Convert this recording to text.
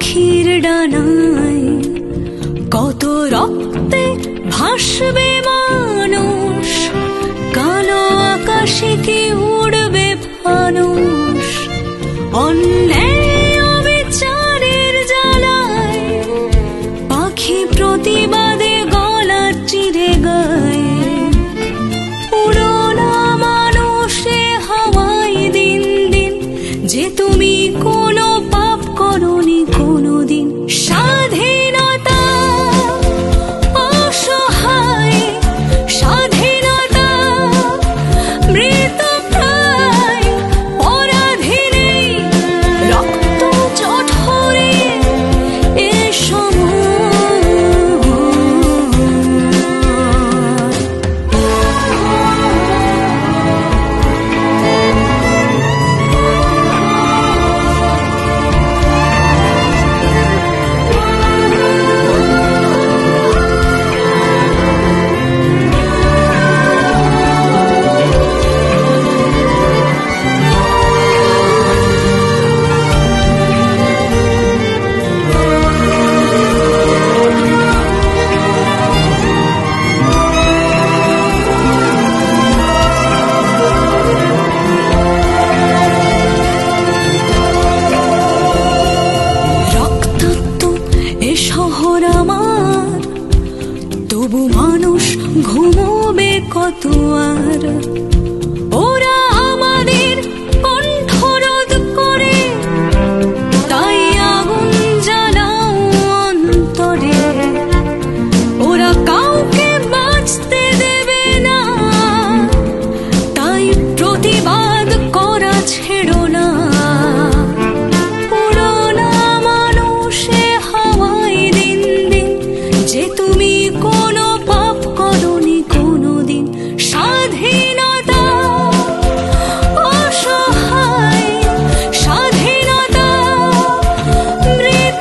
পাখির ডানায় কত রক্তে ভাসবে মানুষ, কালো আকাশে কি উড়বে ফানুষ। অন্যায় অবিচারের জ্বালায় পাখি প্রতিবাদে গলা চিরে গায়। উড়ো না মানুষে হাওয়ায় দিন দিন, যে তুমি কোনো পাপ করনি কোনোদিন। স্বাধীনতা অসহায়, স্বাধীনতা মৃতপ্রায়, পরাধীনে রক্ত জঠরে এ সময়। শহর আমার, তবু মানুষ ঘুমোবে কত আর।